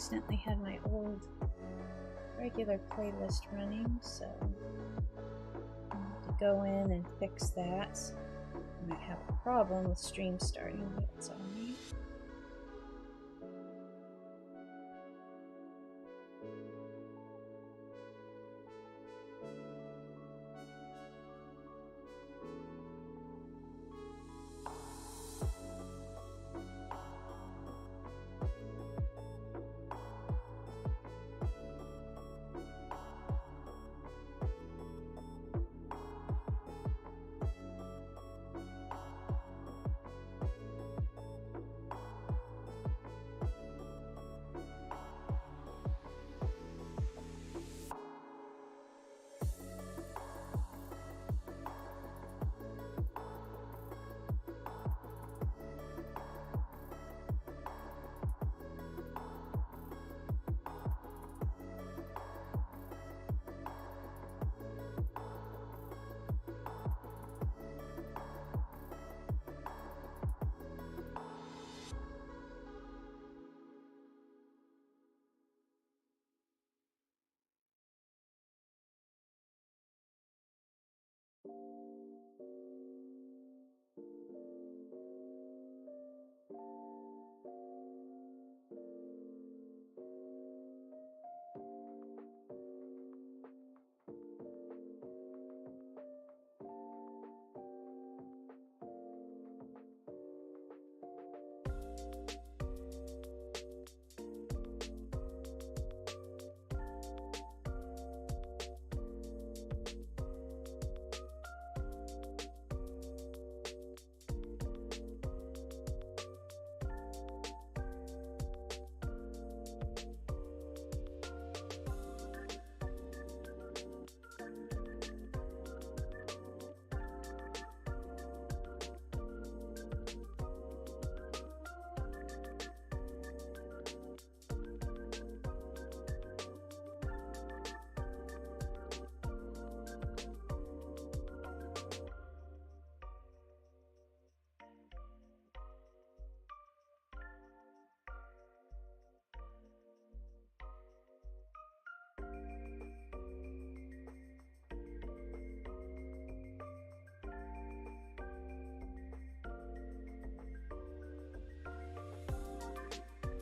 accidentally had my old regular playlist running, so I have to go in and fix that. I might have a problem with stream starting, but it's all right.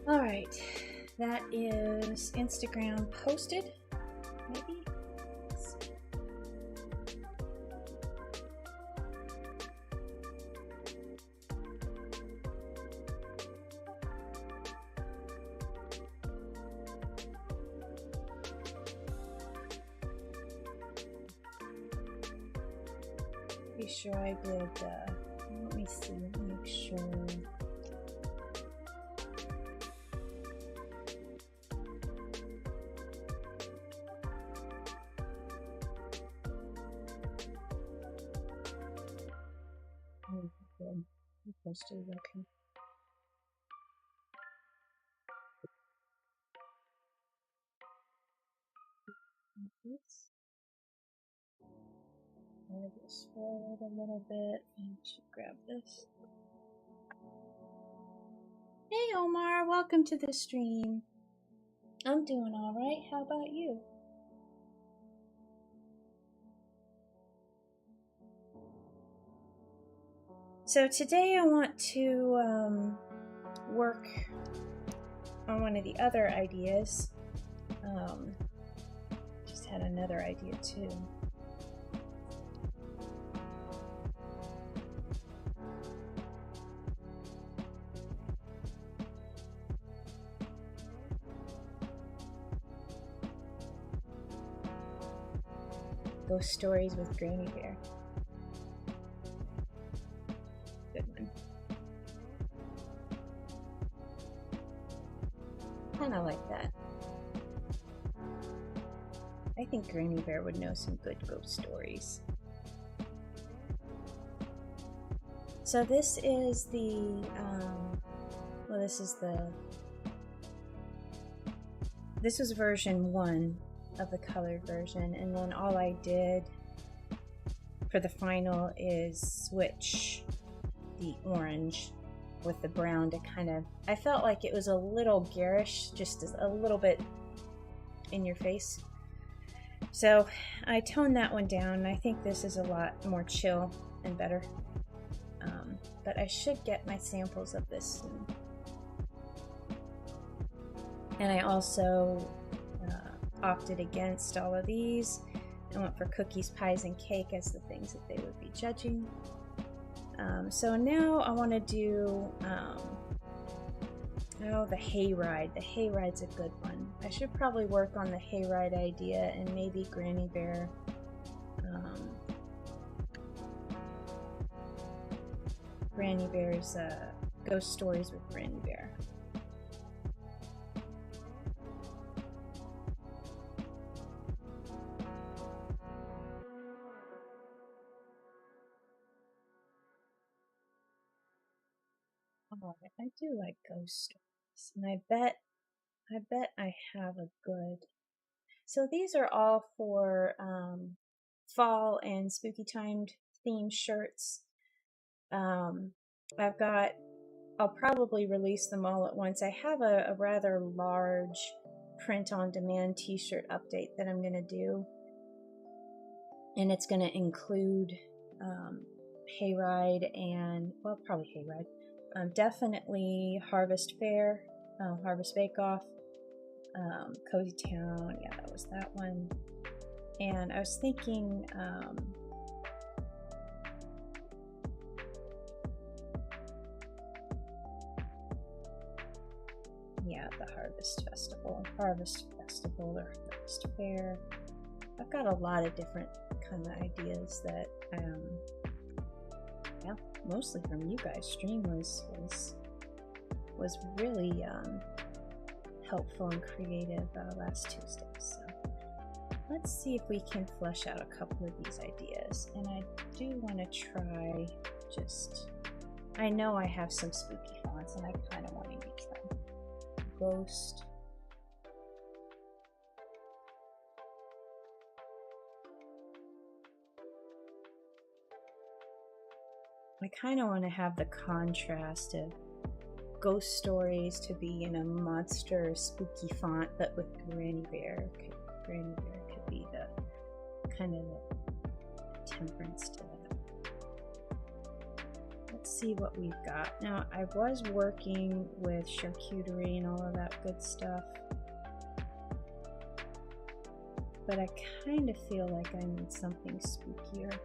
All right, that is Instagram posted, maybe? Pretty sure I did, let me see, make sure. Posted, okay. I'll just forward a little bit and should grab this. Hey Omar, welcome to the stream. I'm doing all right. How about you? So today I want to work on one of the other ideas. Just had another idea too. Ghost Stories with Granny Bear. Good one. Kinda like that. I think Granny Bear would know some good ghost stories. So this is the, this was version 1 of the colored version, and then all I did for the final is switch the orange with the brown to kind of, I felt like it was a little garish, just a little bit in your face. So I toned that one down. I think this is a lot more chill and better. But I should get my samples of this soon. And I also opted against all of these. I went for cookies, pies, and cake as the things that they would be judging. So now I want to do the hayride. The hayride's a good one. I should probably work on the hayride idea and maybe Granny Bear. Granny Bear's Ghost Stories with Granny Bear. Oh, I do like ghost stories, and I bet I have a good. So these are all for fall and spooky timed themed shirts. I'll probably release them all at once. I have a rather large print on demand t-shirt update that I'm going to do, and it's going to include hayride and, well, probably hayride, definitely Harvest Fair, Harvest Bake Off, Cozy Town, yeah, that was that one. And I was thinking yeah, the Harvest Festival or Harvest Fair. I've got a lot of different kind of ideas that yeah, mostly from you guys. Stream was really helpful and creative last Tuesday. So let's see if we can flesh out a couple of these ideas. And I do want to try I know I have some spooky fonts and I kind of want to use them. Ghost. I kind of want to have the contrast of Ghost Stories to be in a monster spooky font, but with Granny Bear. Granny Bear could be the kind of the temperance to that. Let's see what we've got. Now, I was working with charcuterie and all of that good stuff, but I kind of feel like I need something spookier.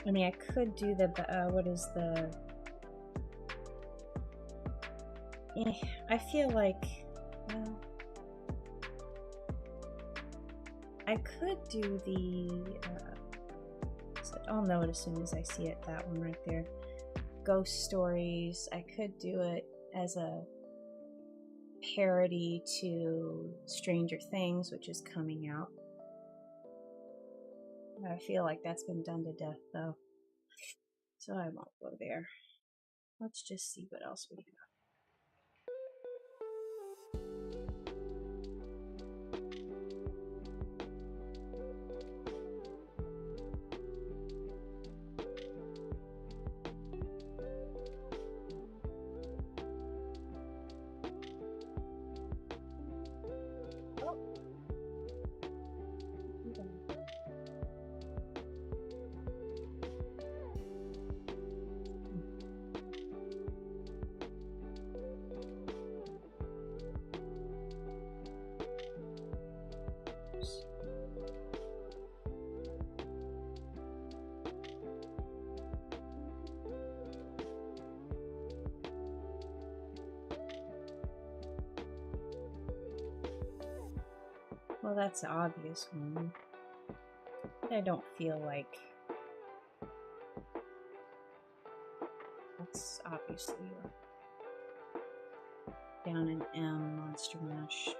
I mean, I could do the, what is the, I feel like, well, I could do the, I'll know it as soon as I see it, that one right there, Ghost Stories. I could do it as a parody to Stranger Things, which is coming out. I feel like that's been done to death, though, so I won't go there. Let's just see what else we have. Well, that's the obvious one, but I don't feel like that's obviously down in M Monster Mash.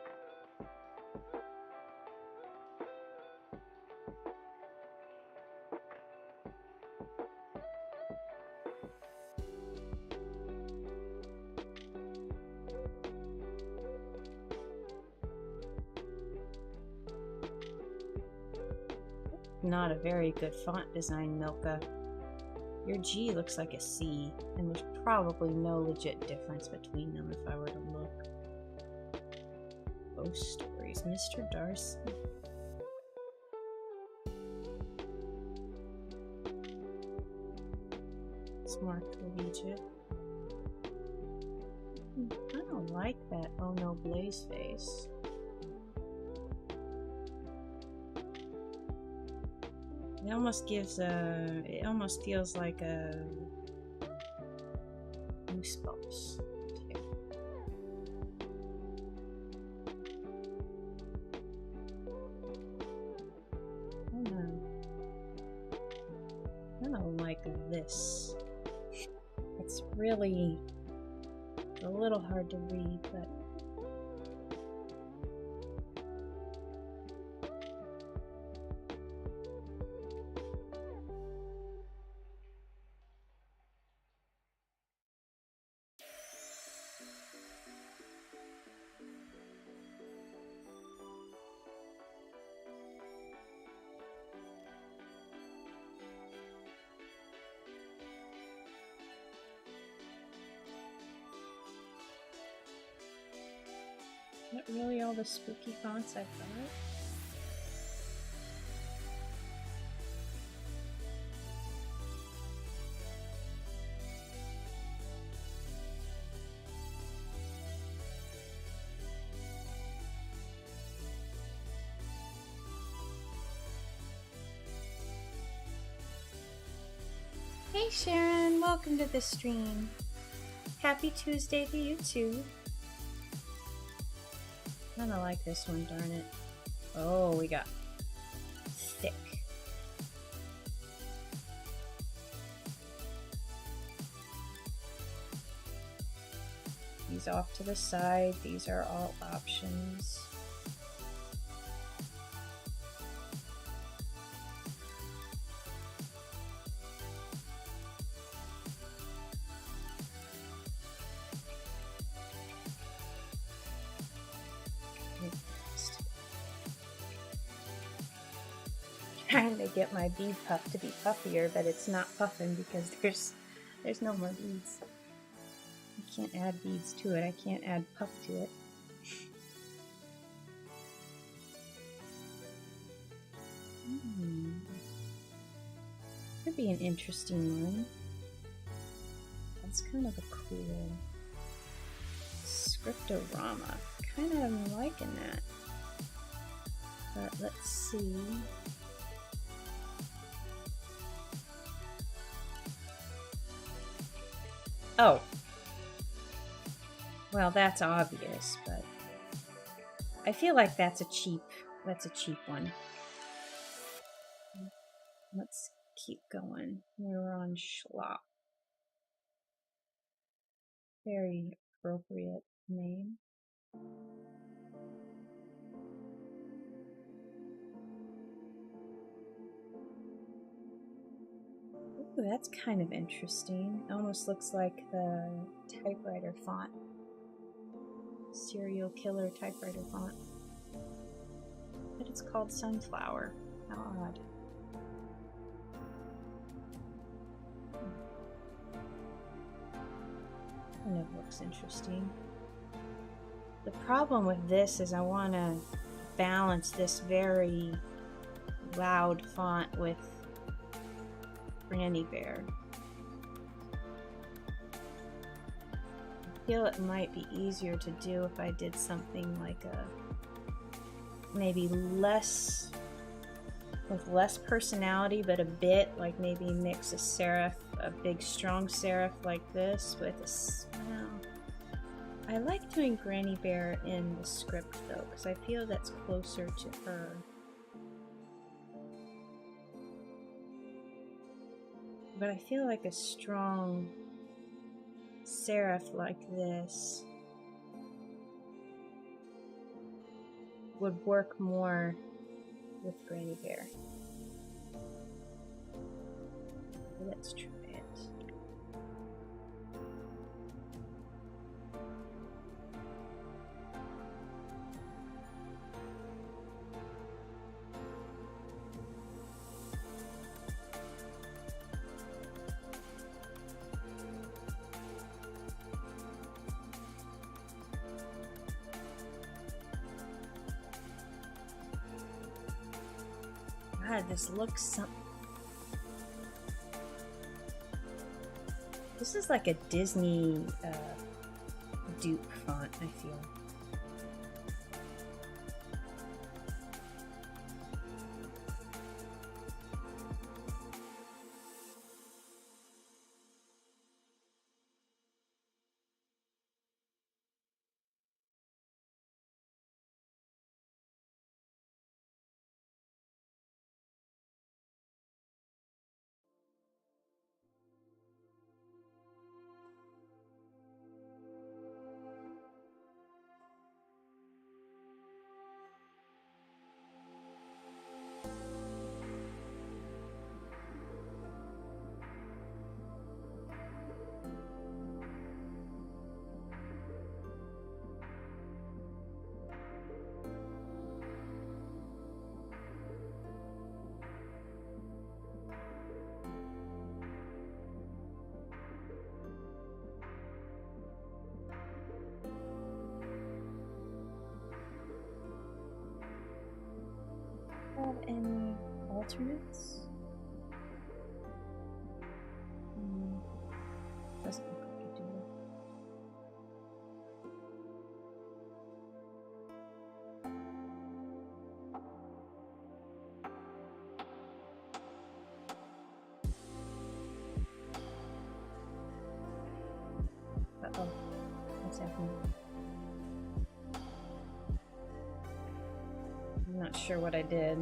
not a very good font design, Milka. Your G looks like a C, and there's probably no legit difference between them if I were to look. Ghost Stories, Mr. Darcy. Smart Luigi. I don't like that Oh No Blaze face. It almost gives a. It almost feels like a Goosebumps type. I don't know. I don't like this. It's really a little hard to read, but. Is that really all the spooky fonts I've got? Hey Sharon, welcome to the stream. Happy Tuesday to you too. I kinda like this one, darn it. Oh, we got thick. These off to the side, these are all options. Trying to get my bead puff to be puffier, but it's not puffing because there's no more beads. I can't add beads to it. I can't add puff to it. Could be an interesting one. That's kind of a cool scriptorama. Kind of am liking that. But let's see. Oh. Well, that's obvious, but I feel like that's a cheap one. Let's keep going. We're on Schlop. Very appropriate name. Ooh, that's kind of interesting. It almost looks like the typewriter font. Serial killer typewriter font. But it's called Sunflower. How odd. Kind of looks interesting. The problem with this is I want to balance this very loud font with Granny Bear. I feel it might be easier to do if I did something like a maybe less with less personality, but a bit like maybe mix a serif, a big strong serif like this with a smile. I like doing Granny Bear in the script though, because I feel that's closer to her. But I feel like a strong serif like this would work more with Granny Bear. Let's try it. God, this looks some. This is like a Disney dupe font, I feel. Have any alternates? Doesn't look like I do. Uh-oh. What's happening? I'm not sure what I did.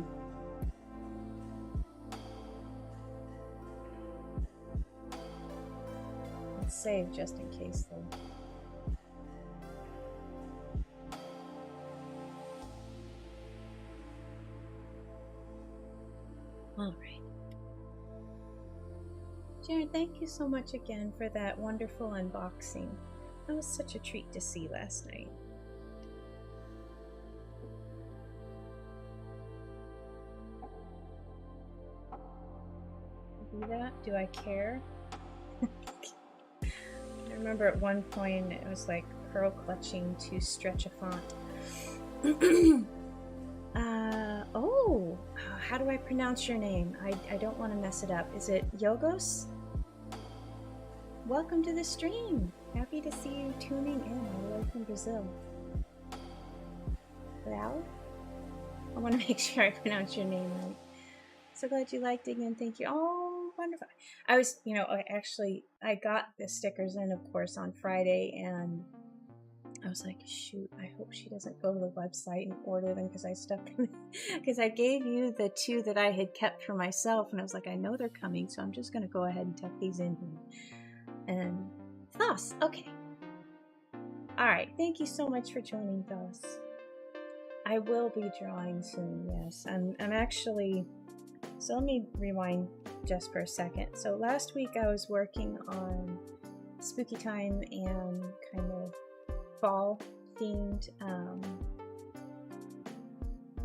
Let's save just in case though. All right. Jared, thank you so much again for that wonderful unboxing. That was such a treat to see last night. Do that? Do I care? I remember at one point it was like pearl clutching to stretch a font. Oh, how do I pronounce your name? I don't want to mess it up. Is it Yogos? Welcome to the stream. Happy to see you tuning in all the way from Brazil. Well, I want to make sure I pronounce your name right. So glad you liked it again. Thank you. Oh, wonderful. I was, I got the stickers in, of course, on Friday, and I was like, shoot, I hope she doesn't go to the website and order them because I stuck them. Because I gave you the 2 that I had kept for myself, and I was like, I know they're coming, so I'm just going to go ahead and tuck these in here. And thus, okay. All right, thank you so much for joining us. I will be drawing soon, yes. I'm actually, so let me rewind just for a second. So last week I was working on spooky time and kind of fall themed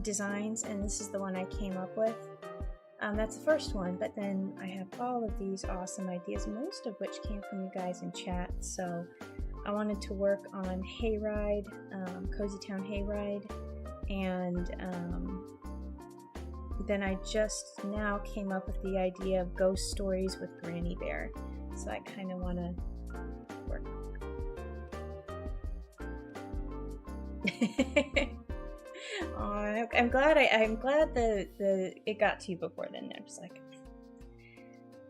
designs, and this is the one I came up with. That's the first one, but then I have all of these awesome ideas, most of which came from you guys in chat. So I wanted to work on Hayride, Cozy Town Hayride, and then I just now came up with the idea of ghost stories with Granny Bear. So I kind of want to work on that. Oh, I'm glad it got to you before then. I'm just like,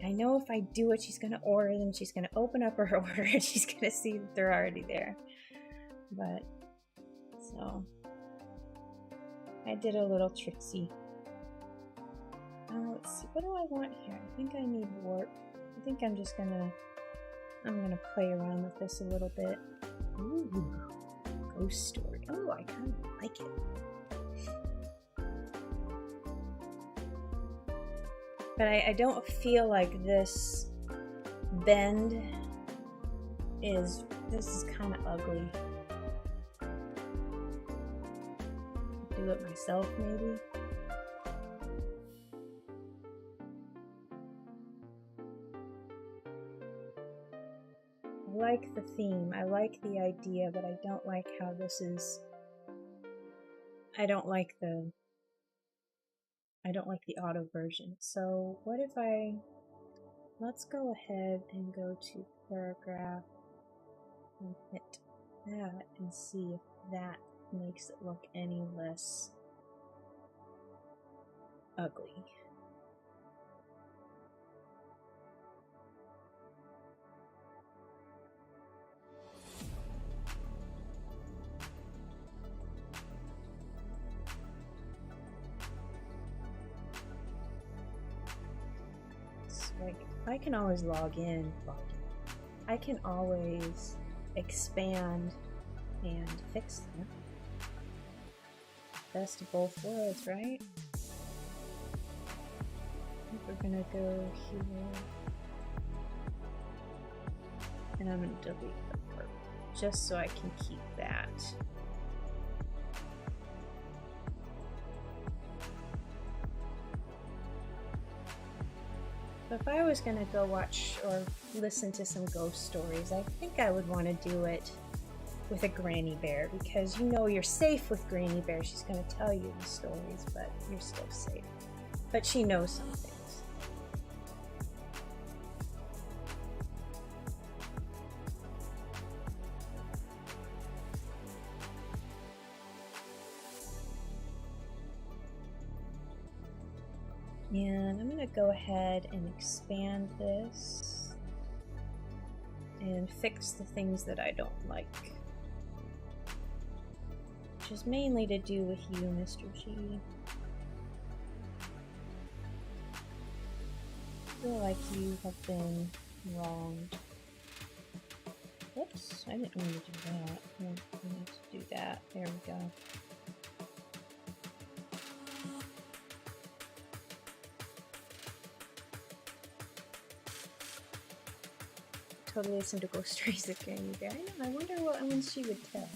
I know if I do it, she's gonna order them. She's gonna open up her order and she's gonna see that they're already there. But so I did a little tricksy. Let's see, what do I want here? I think I need warp. I think I'm gonna play around with this a little bit. Ooh, ghost story. Oh, I kind of like it. But I don't feel like this bend is, this is kind of ugly. Do it myself, maybe. I like the theme, I like the idea, but I don't like how this is, I don't like I don't like the auto version. So what if let's go ahead and go to paragraph and hit that and see if that makes it look any less ugly. I can always log in. I can always expand and fix them. Best of both worlds, right? I think we're gonna go here. And I'm gonna delete the purple just so I can keep that. If I was going to go watch or listen to some ghost stories, I think I would want to do it with a granny bear, because you know you're safe with Granny Bear. She's going to tell you the stories, but you're still safe. But she knows some things. And I'm going to go ahead and expand this and fix the things that I don't like, which is mainly to do with you, Mr. G. I feel like you have been wronged. Whoops, I didn't mean to do that. No, I need to do that. There we go. Totally listen to ghost stories of Granny Bear. I wonder what one she would tell.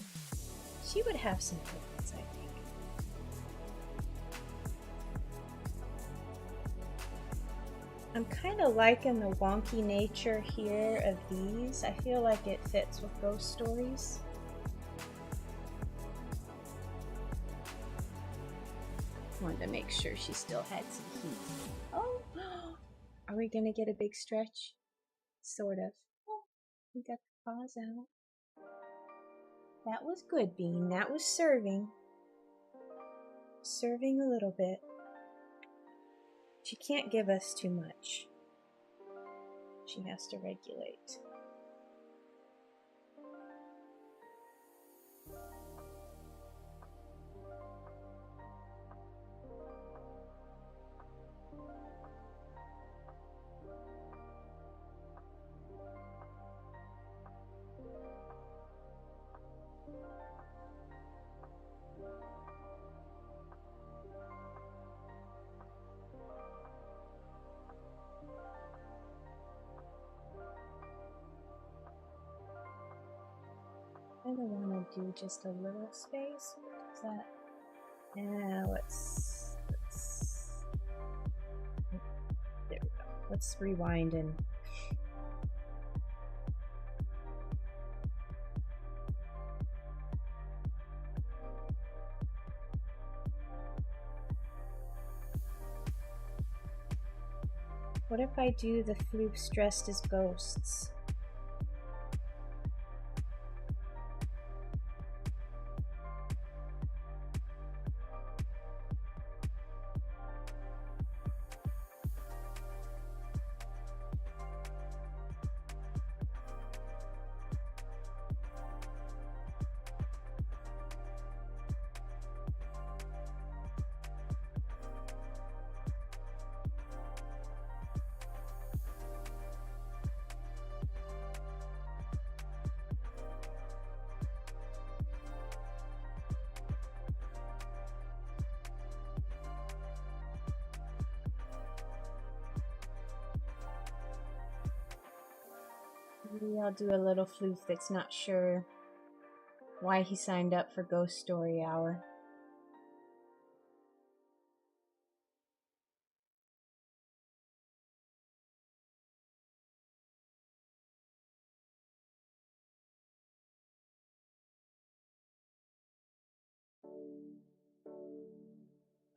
She would have some good ones, I think. I'm kind of liking the wonky nature here of these. I feel like it fits with ghost stories. Wanted to make sure she still had some heat. Oh, are we gonna get a big stretch? Sort of. Oh, we got the paws out. That was good, Bean. That was serving. Serving a little bit. She can't give us too much. She has to regulate. I want to do just a little space. Is that? Yeah, let's. There we go. Let's rewind and. What if I do the floofs dressed as ghosts? Maybe I'll do a little floof that's not sure why he signed up for Ghost Story Hour.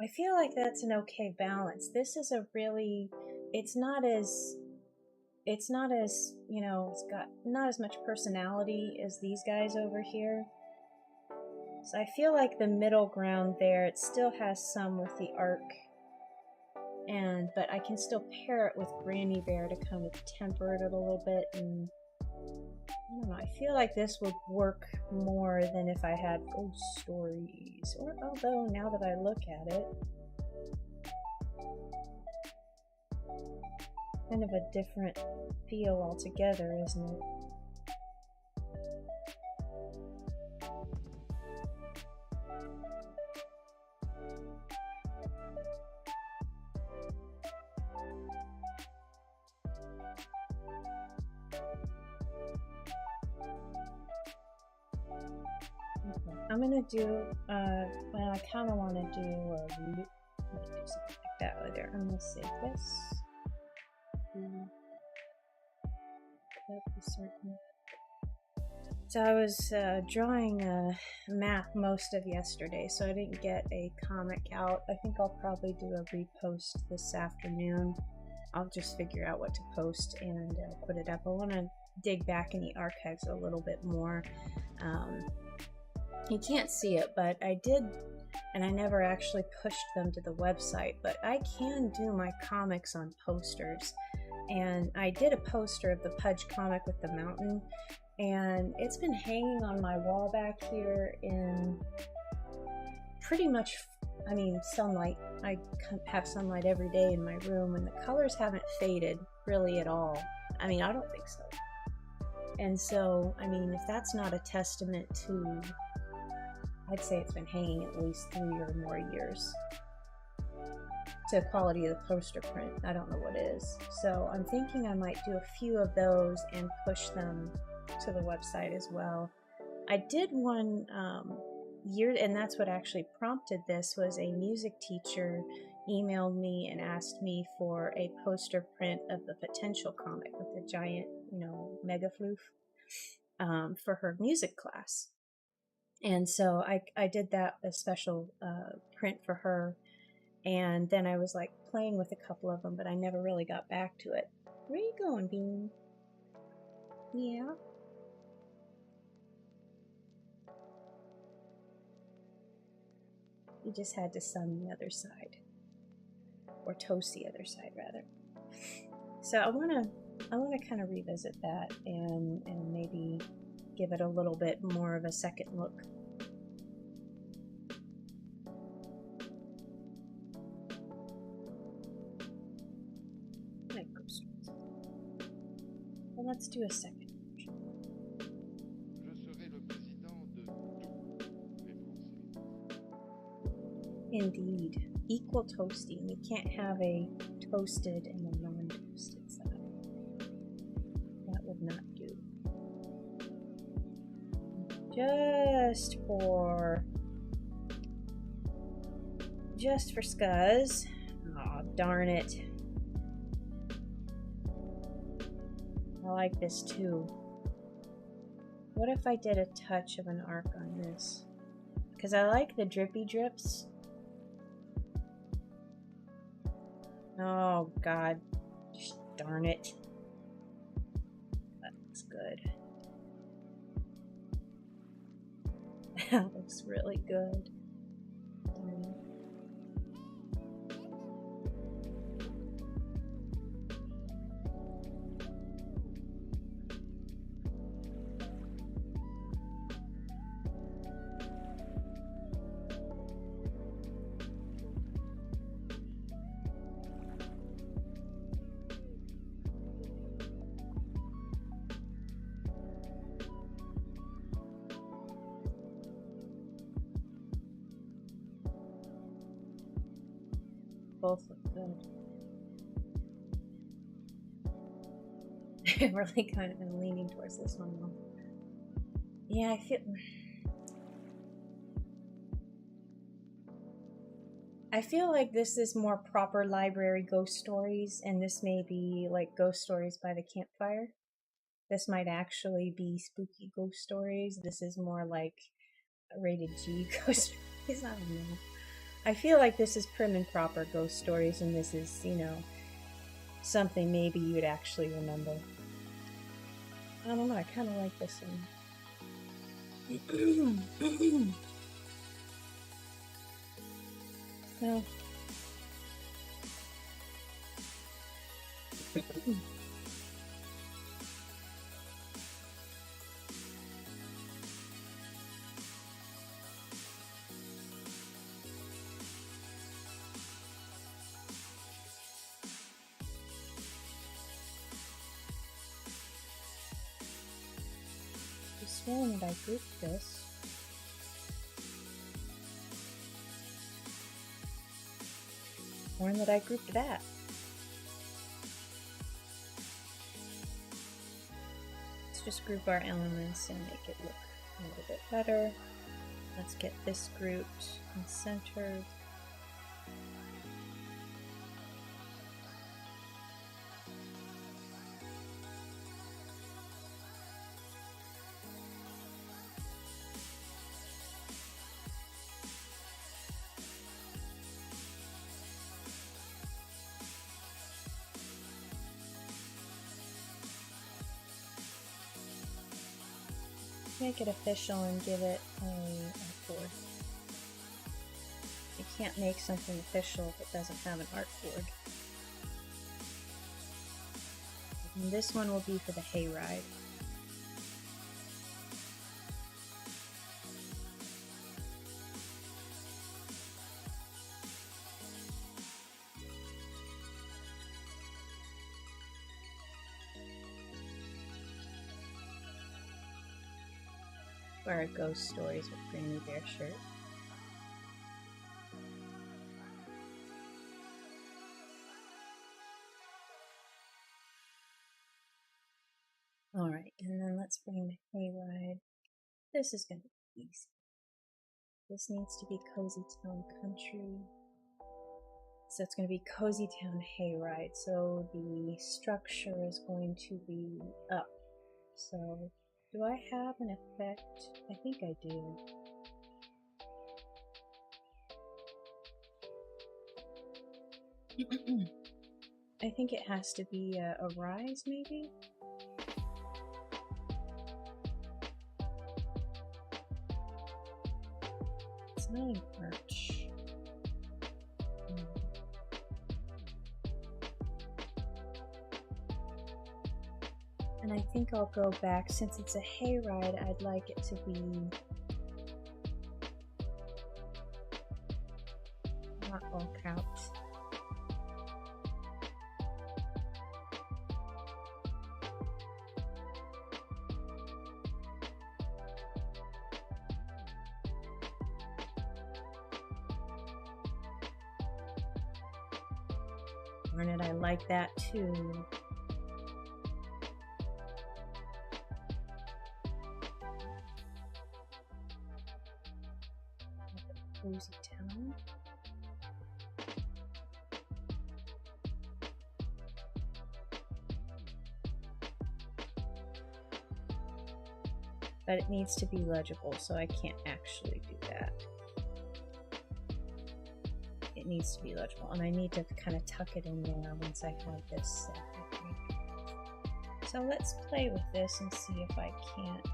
I feel like that's an okay balance. This is a really, it's not as, you know, it's got not as much personality as these guys over here. So I feel like the middle ground there, it still has some with the arc, but I can still pair it with Granny Bear to kind of temper it a little bit. And I don't know, I feel like this would work more than if I had ghost stories. Or although now that I look at it, kind of a different feel altogether, isn't it? Okay. I'm gonna do, well, I kind of want to do something like that over there. I'm gonna save this. So I was drawing a map most of yesterday, so I didn't get a comic out. I think I'll probably do a repost this afternoon. I'll just figure out what to post and put it up. I want to dig back in the archives a little bit more. You can't see it, but I did, and I never actually pushed them to the website, but I can do my comics on posters. And I did a poster of the Pudge comic with the mountain, and it's been hanging on my wall back here in pretty much, I mean, sunlight. I have sunlight every day in my room, and the colors haven't faded really at all. I mean, I don't think so. And so, I mean, if that's not a testament to, I'd say it's been hanging at least 3 or more years, to the quality of the poster print. I don't know what is. So I'm thinking I might do a few of those and push them to the website as well. I did one year, and that's what actually prompted this, was a music teacher emailed me and asked me for a poster print of the Potential comic with the giant, you know, mega floof for her music class. And so I did that, a special print for her. And then I was like playing with a couple of them, but I never really got back to it. Where are you going, Bean? Yeah. You just had to sun the other side. Or toast the other side, rather. So I wanna kind of revisit that and maybe give it a little bit more of a second look. Well, let's do a second. Indeed. Equal toasting. You can't have a toasted and a non-toasted side. That would not do. Just for scuzz. Aw, darn it. I like this too. What if I did a touch of an arc on this? Because I like the drippy drips. Oh god. Darn it. That looks good. That looks really good. Both look good. I've really kind of been leaning towards this one though. Yeah, I feel like this is more proper library ghost stories, and this may be like ghost stories by the campfire. This might actually be spooky ghost stories. This is more like rated G ghost stories. I don't know. I feel like this is prim and proper ghost stories, and this is, you know, something maybe you'd actually remember. I don't know, I kind of like this one. Well, I sworn that I grouped this. Sworn that I grouped that. Let's just group our elements and make it look a little bit better. Let's get this grouped and centered. Make it official and give it a artboard. You can't make something official if it doesn't have an artboard. And this one will be for the hayride. Where are ghost stories with Granny Bear shirt. Alright, and then let's bring the hayride. This is going to be easy. This needs to be Cozy Town Country. So it's going to be Cozy Town Hayride. So the structure is going to be up. So do I have an effect? I think I do. I think it has to be a rise, maybe? It's not an arch. And I think I'll go back, since it's a hayride, I'd like it to be not all caps. Darn it, I like that too. Cozy Town. But it needs to be legible, so I can't actually do that. It needs to be legible, and I need to kind of tuck it in there once I have this set, I think. So let's play with this and see if I can't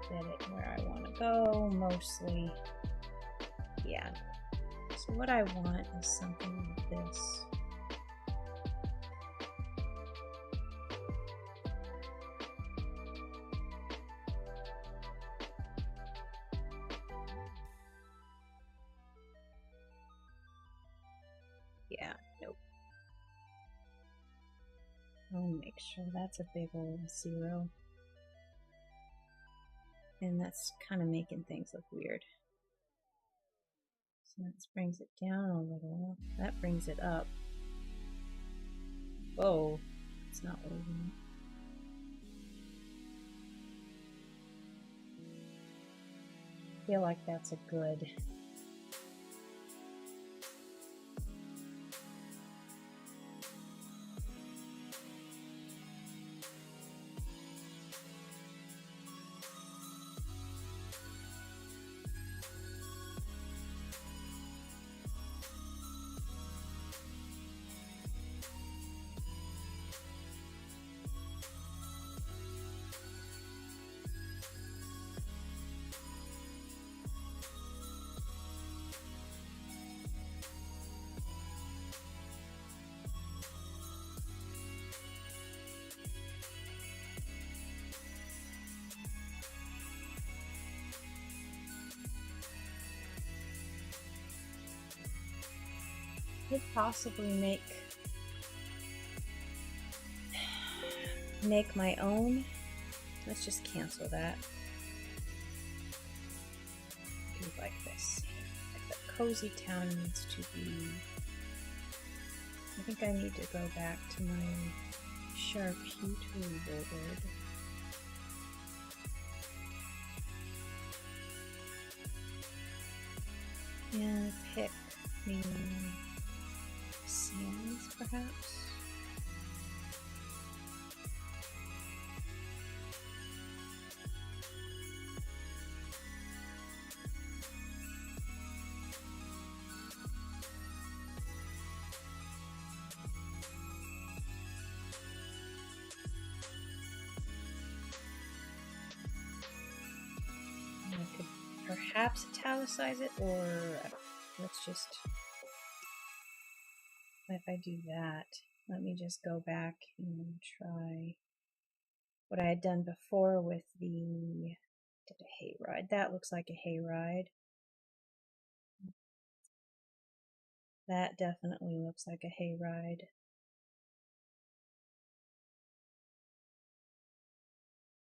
get it where I want to go. Mostly, yeah. So what I want is something like this. Yeah, nope. I'll make sure that's a big old 0. And that's kind of making things look weird. So that brings it down a little. That brings it up. Whoa, it's not loading. I feel like that's a good. could possibly make my own. Let's just cancel that. Do like this. Like the cozy town needs to be. I think I need to go back to my charcuterie board. And pick the sands, perhaps. I could perhaps italicize it, or let's just, if I do that, let me just go back and try what I had done before with the hayride. That looks like a hayride. That definitely looks like a hayride.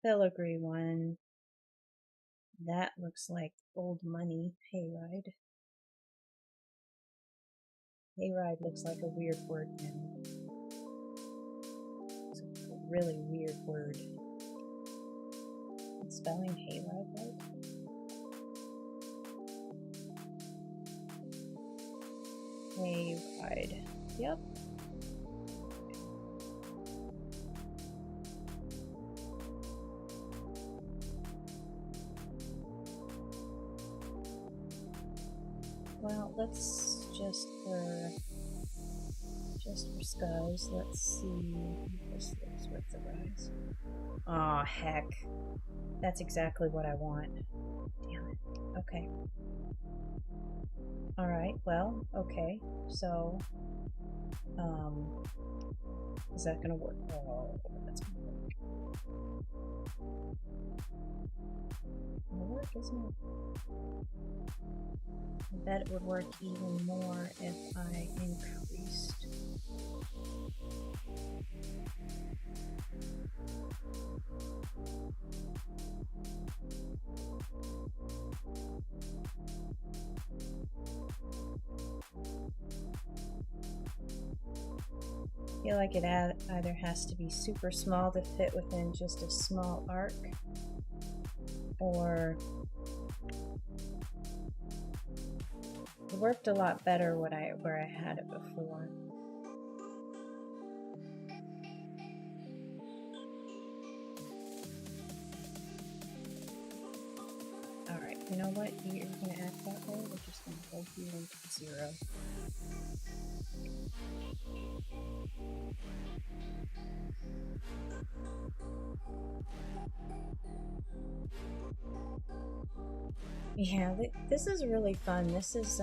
Filigree one. That looks like old money. Hayride. Hayride looks like a weird word now. It's a really weird word. I'm spelling hayride right? Hayride. Yep. Well, let's just for skies, let's see if this looks worth the rise. Aw, oh, heck. That's exactly what I want. Damn it. Okay. Alright, well, okay. So, is that gonna work? Oh, that's gonna work. It'll work, isn't it? I bet it would work even more if I increased. I feel like it either has to be super small to fit within just a small arc, or it worked a lot better where I had it before. Alright, you know what? You're going to act that way. We're just going to go here into 0. Yeah, this is really fun. This is,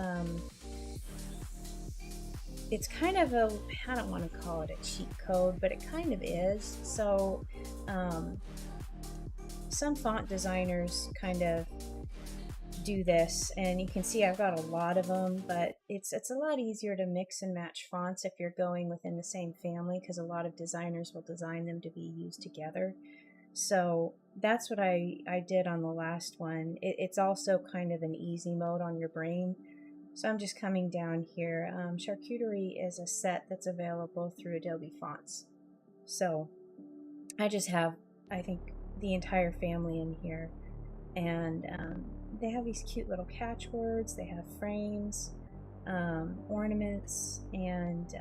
it's kind of a, I don't want to call it a cheat code, but it kind of is. So, some font designers kind of do this, and you can see I've got a lot of them, but it's a lot easier to mix and match fonts if you're going within the same family, because a lot of designers will design them to be used together. So that's what I did on the last one. It's also kind of an easy mode on your brain. So I'm just coming down here. Charcuterie is a set that's available through Adobe Fonts. So I just have, I think, the entire family in here. And they have these cute little catchwords. They have frames, ornaments, and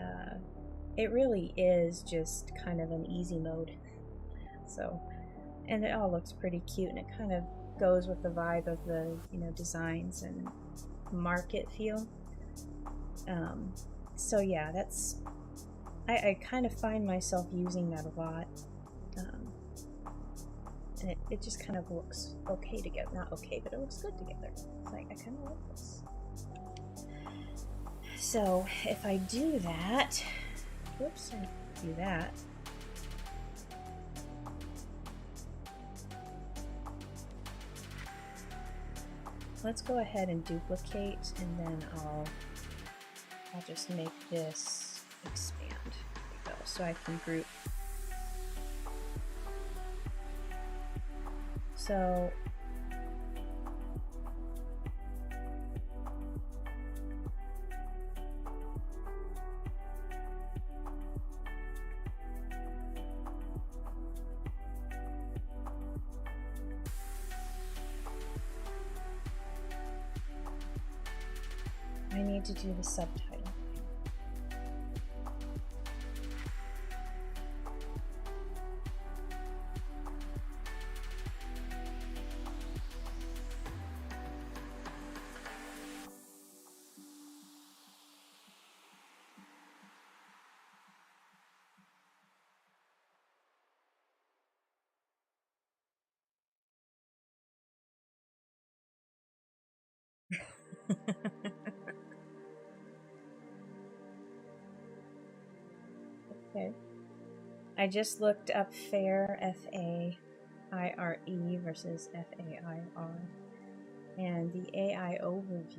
it really is just kind of an easy mode. So, and it all looks pretty cute, and it kind of goes with the vibe of the, designs and market feel. So yeah, that's, I kind of find myself using that a lot. And it just kind of looks okay together. Not okay, but it looks good together. It's like, I kind of like this. So if I do that, whoops, I do that. Let's go ahead and duplicate, and then I'll I'll just make this expand. There we go. So I can group. So I need to do the subtitle. Okay. I just looked up FAIRE, F-A-I-R-E versus F-A-I-R. And the AI overview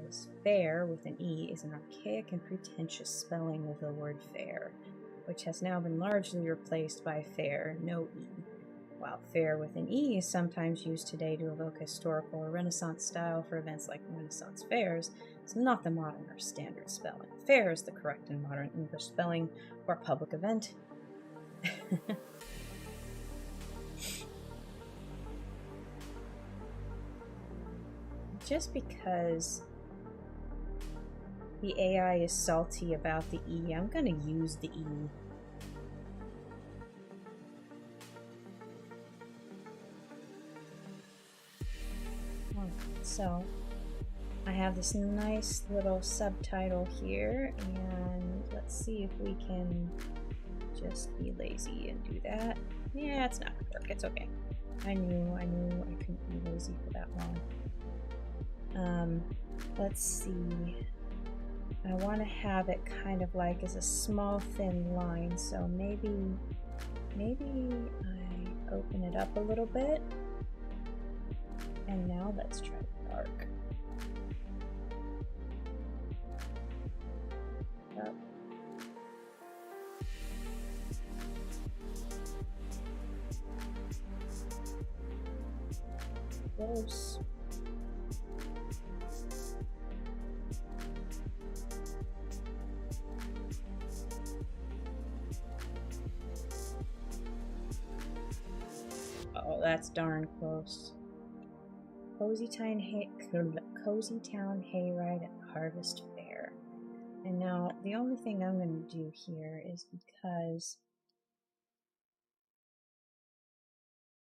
is FAIR with an E is an archaic and pretentious spelling of the word fair, which has now been largely replaced by FAIR, no E. While FAIR with an E is sometimes used today to evoke historical or Renaissance style for events like Renaissance fairs, it's not the modern or standard spelling. FAIR is the correct and modern English spelling for a public event. Just because the AI is salty about the E, I'm going to use the E. So I have this nice little subtitle here, and let's see if we can just be lazy and do that. Yeah, it's not gonna work. It's okay. I knew I couldn't be lazy for that long. Let's see. I want to have it kind of like as a small thin line, so maybe I open it up a little bit. And now let's try dark. Up. Close. Oh, that's darn close. Cozy Town Hayride at Harvest Fair. And now the only thing I'm going to do here is because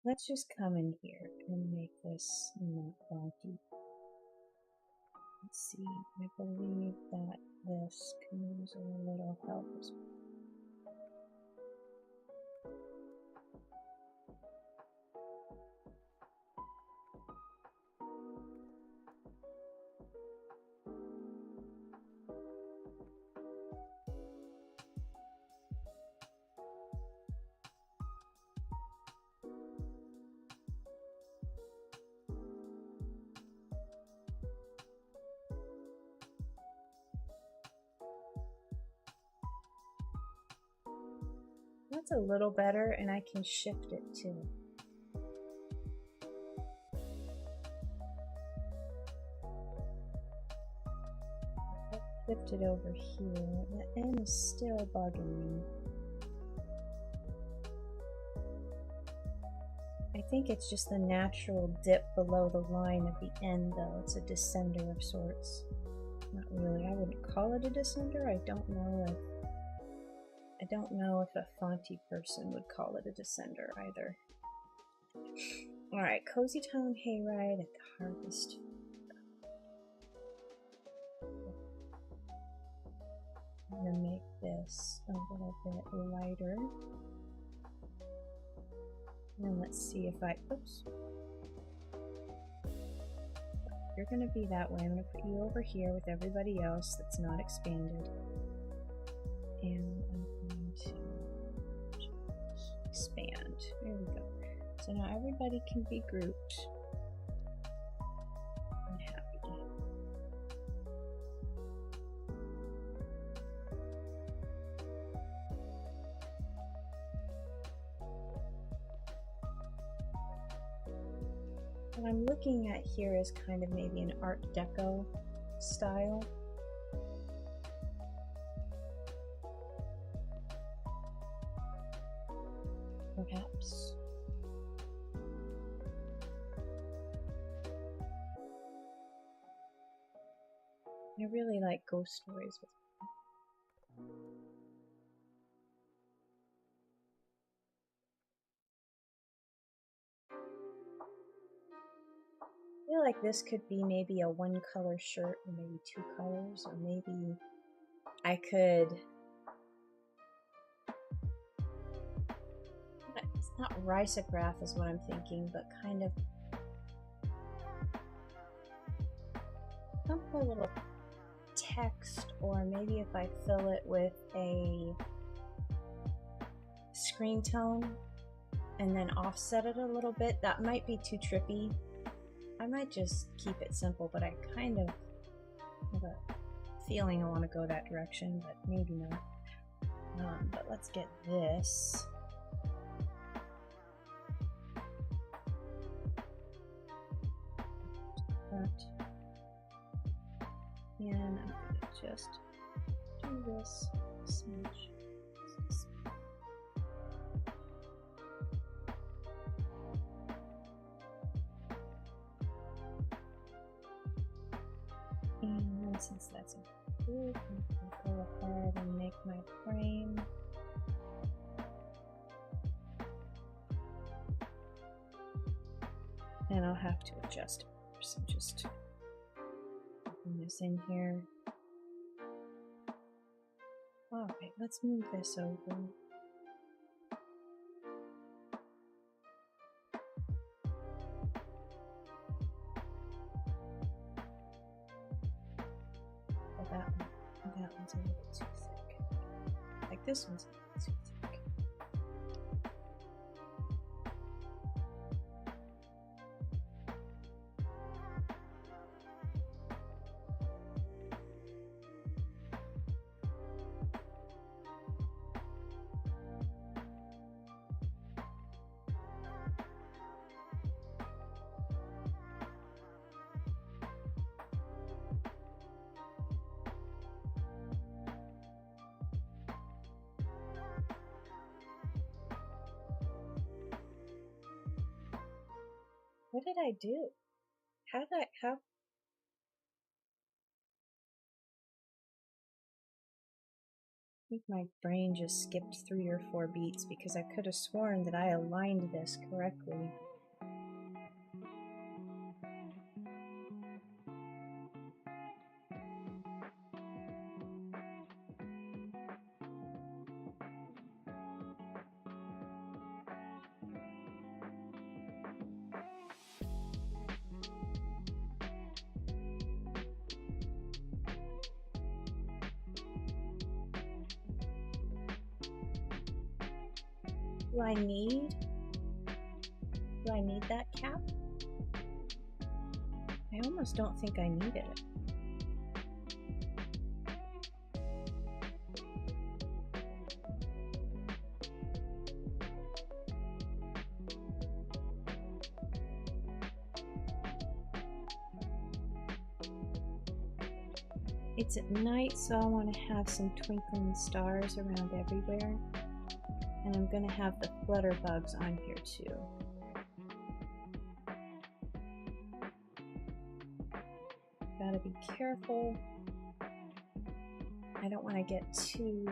let's just come in here and make this not wonky. Let's see, I believe that this can use a little help as well. That's a little better, and I can shift it too. Shift it over here. The N is still bugging me. I think it's just the natural dip below the line at the end, though. It's a descender of sorts. Not really. I wouldn't call it a descender. I don't know if a Fonty person would call it a descender either. Alright, Cozy Town Hayride at the Harvest. I'm gonna make this a little bit lighter. And let's see if I, oops. You're gonna be that way. I'm gonna put you over here with everybody else that's not expanded. And I'm going to expand. There we go. So now everybody can be grouped. I'm happy. what I'm looking at here is kind of maybe an Art Deco style. Perhaps. I really like ghost stories with I feel like this could be maybe a one color shirt or maybe two colors, or maybe I could, it's not risograph is what I'm thinking, but kind of some a little text, or maybe if I fill it with a screen tone and then offset it a little bit, that might be too trippy. I might just keep it simple, but I kind of have a feeling I want to go that direction, but maybe not. But let's get this. And I'm going to just do this smudge. And since that's approved, I can go ahead and make my frame. And I'll have to adjust it first. I'm just putting this in here. Alright, let's move this over. That one's a little too thick. Like this one's a little too thick. What did I do? How did I, I think my brain just skipped 3 or 4 beats because I could have sworn that I aligned this correctly. Do I need that cap? I almost don't think I needed it. It's at night, so I want to have some twinkling stars around everywhere. And I'm going to have the flutter bugs on here too. Gotta be careful. I don't want to get too...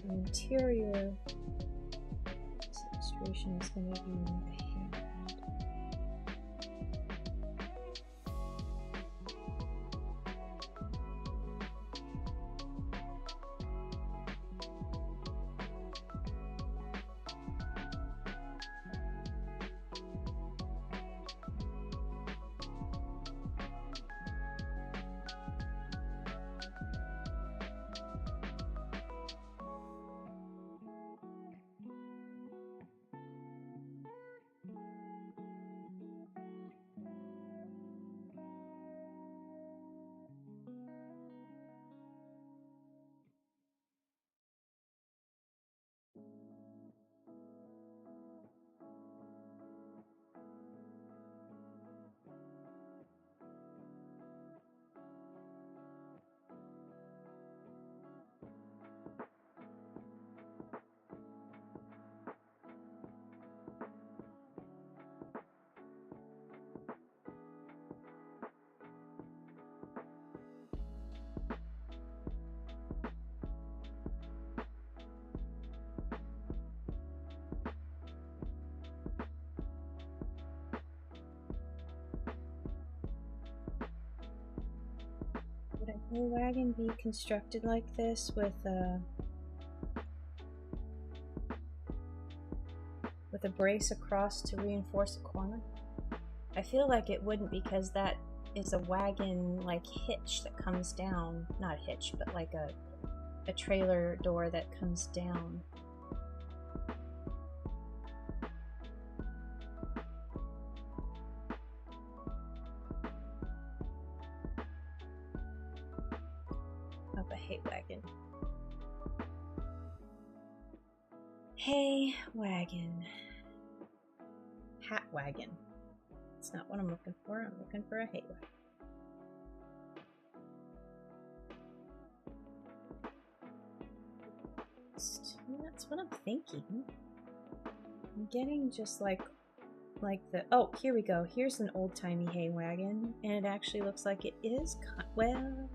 the interior illustration is going to be the hand. Will the wagon be constructed like this with a brace across to reinforce a corner? I feel like it wouldn't, because that is a wagon like hitch that comes down. Not a hitch, but like a trailer door that comes down. Up a hay wagon. Hay wagon. Hat wagon. That's not what I'm looking for. I'm looking for a hay wagon. That's what I'm thinking. I'm getting just like the, oh, here we go. Here's an old-timey hay wagon, and it actually looks like it is, well,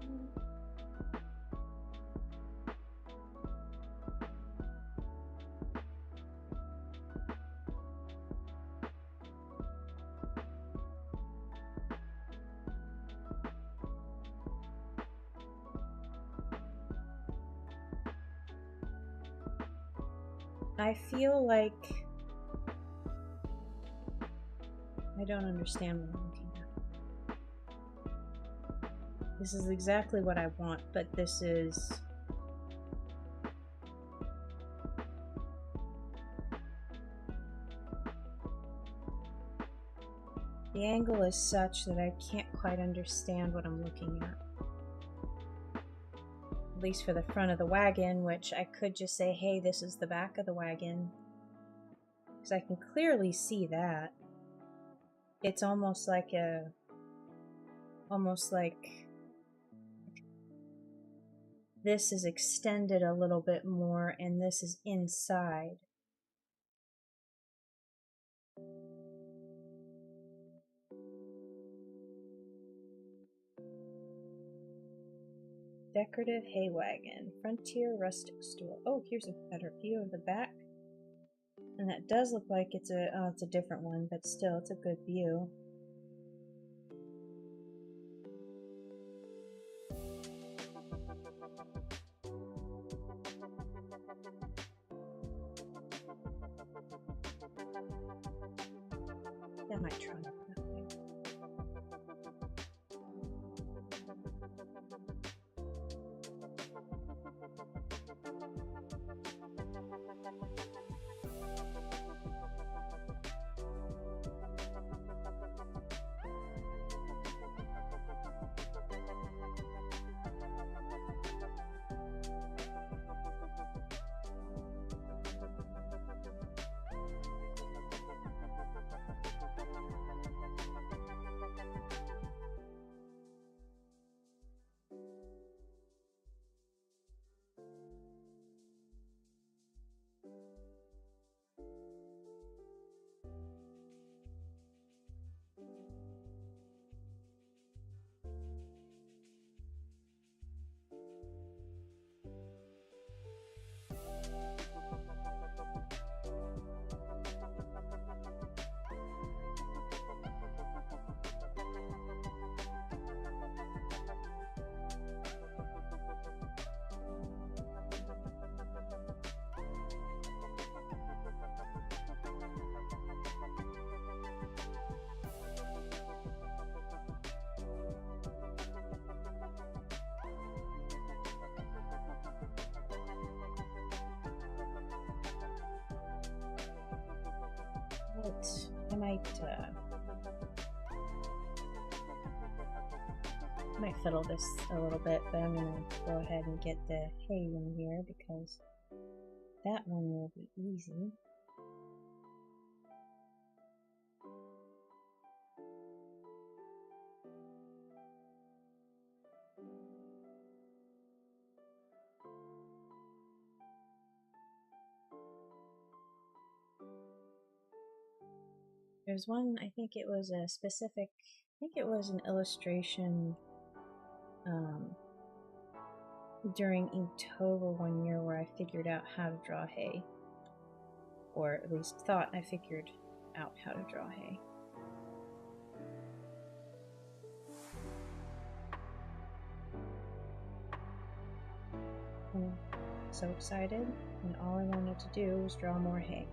I feel like I don't understand what I'm looking at. This is exactly what I want, but this is... the angle is such that I can't quite understand what I'm looking at. At least for the front of the wagon, which I could just say, hey, this is the back of the wagon. Because I can clearly see that. It's almost like this is extended a little bit more and this is inside. Decorative hay wagon, frontier rustic store. Oh, here's a better view of the back. And that does look like it's a different one, but still, it's a good view. That might try that way. I might fiddle this a little bit, but I'm gonna go ahead and get the hay in here because that one will be easy. There's one, I think it was a specific, I think it was an illustration during Inktober one year where I figured out how to draw hay. Or at least thought I figured out how to draw hay. so excited, and all I wanted to do was draw more hay.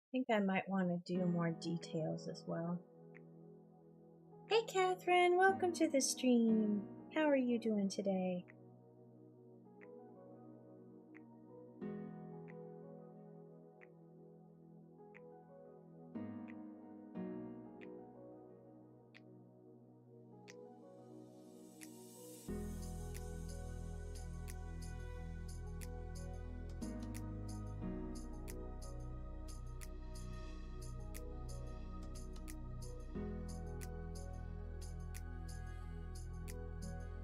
I think I might want to do more details as well. Hey Catherine, welcome to the stream. How are you doing today?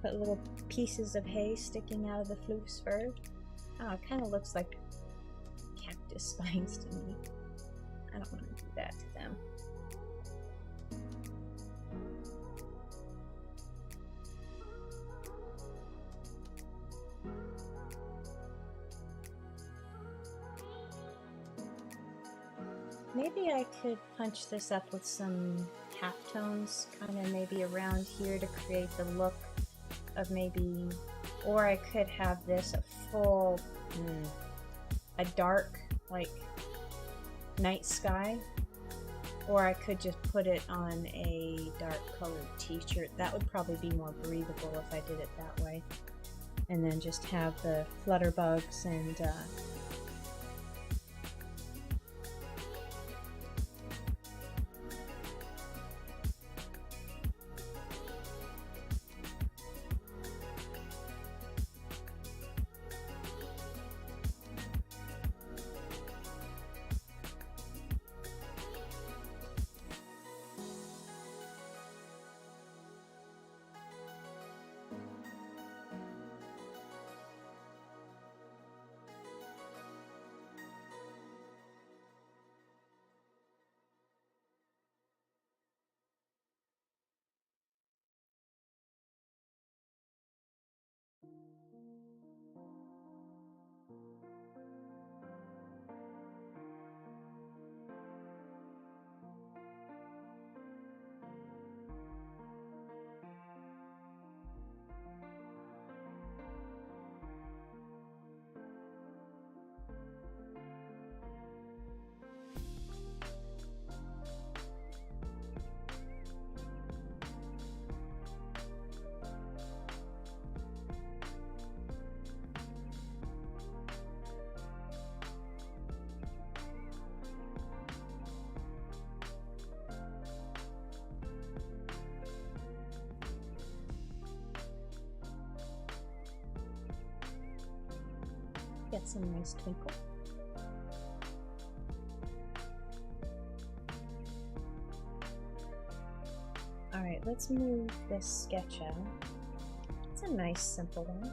Put little pieces of hay sticking out of the floof's fur. Oh, it kind of looks like cactus spines to me. I don't want to do that to them. Maybe I could punch this up with some halftones, kind of maybe around here to create the look of maybe, or I could have this a full, a dark, like, night sky, or I could just put it on a dark colored t-shirt. That would probably be more breathable if I did it that way. And then just have the flutter bugs and get some nice twinkle. Alright, let's move this sketch out. It's a nice, simple one.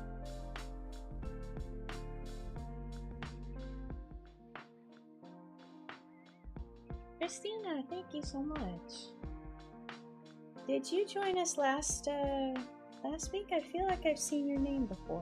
Christina, thank you so much. Did you join us last week? I feel like I've seen your name before.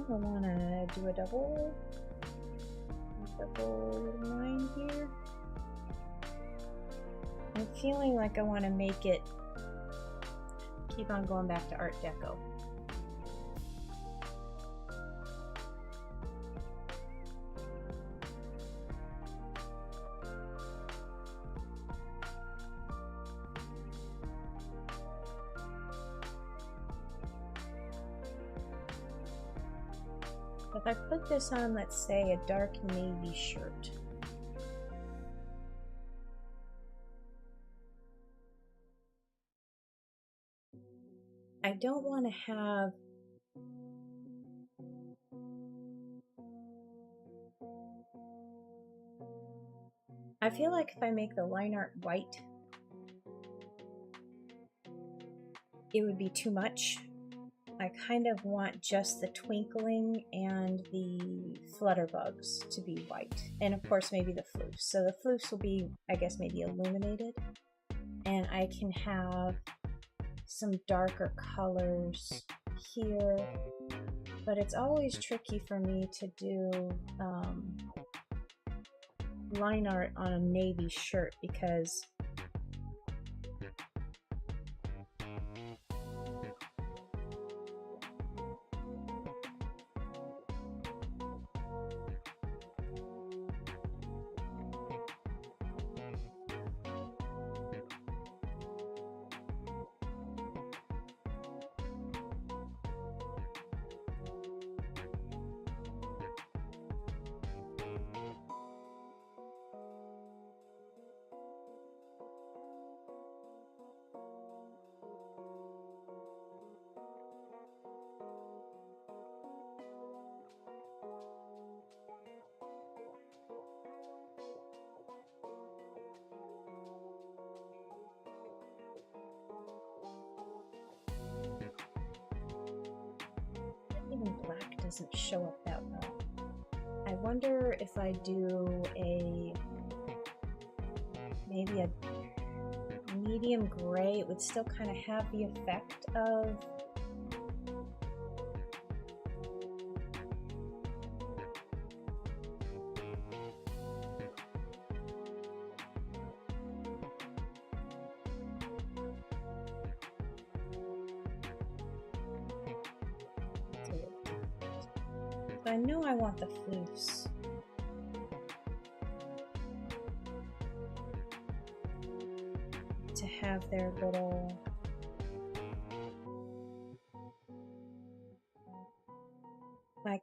I want to do a double line here. I'm feeling like I want to make it keep on going back to Art Deco. If I put this on, let's say, a dark navy shirt. I don't want to have I feel like if I make the line art white, it would be too much. I kind of want just the twinkling and the flutterbugs to be white. And of course maybe the floofs. So the floofs will be, I guess, maybe illuminated. And I can have some darker colors here. But it's always tricky for me to do line art on a navy shirt because even black doesn't show up that well. I wonder if I do maybe a medium gray, it would still kind of have the effect of I know I want the floofs. To have their little I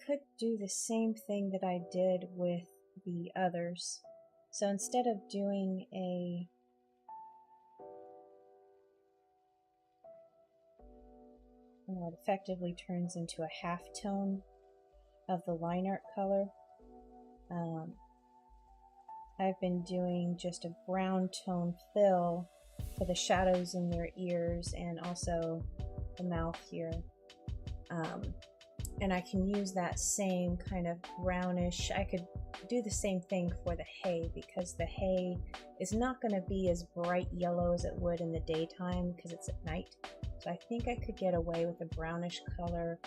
could do the same thing that I did with the others. So instead of doing it effectively turns into a half tone of the line art color. I've been doing just a brown tone fill for the shadows in their ears and also the mouth here. And I can use that same kind of brownish. I could do the same thing for the hay because the hay is not going to be as bright yellow as it would in the daytime because it's at night. So I think I could get away with a brownish color.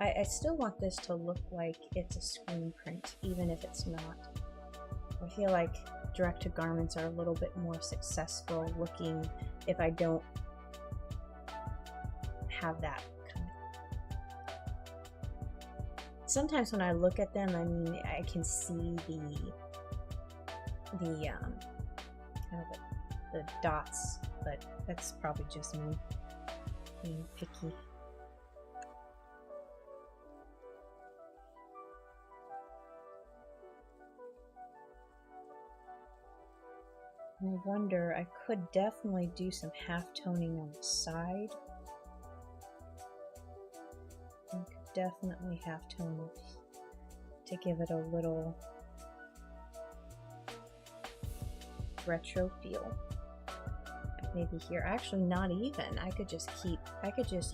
I still want this to look like it's a screen print, even if it's not. I feel like direct-to-garments are a little bit more successful looking if I don't have that kind of. Sometimes when I look at them, I mean, I can see the kind of the dots, but that's probably just me being picky. wonder, I could definitely do some half-toning on the side. I could definitely half-tone to give it a little retro feel. Maybe here, actually not even. I could just use, I could just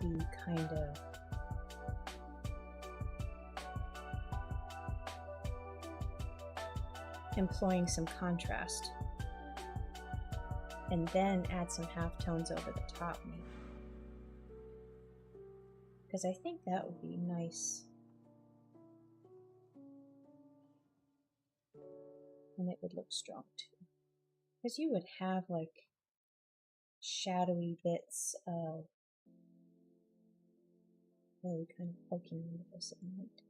be kind of employing some contrast and then add some halftones over the top maybe. Because I think that would be nice. And it would look strong too. Because you would have like shadowy bits of really kind of poking into this at night.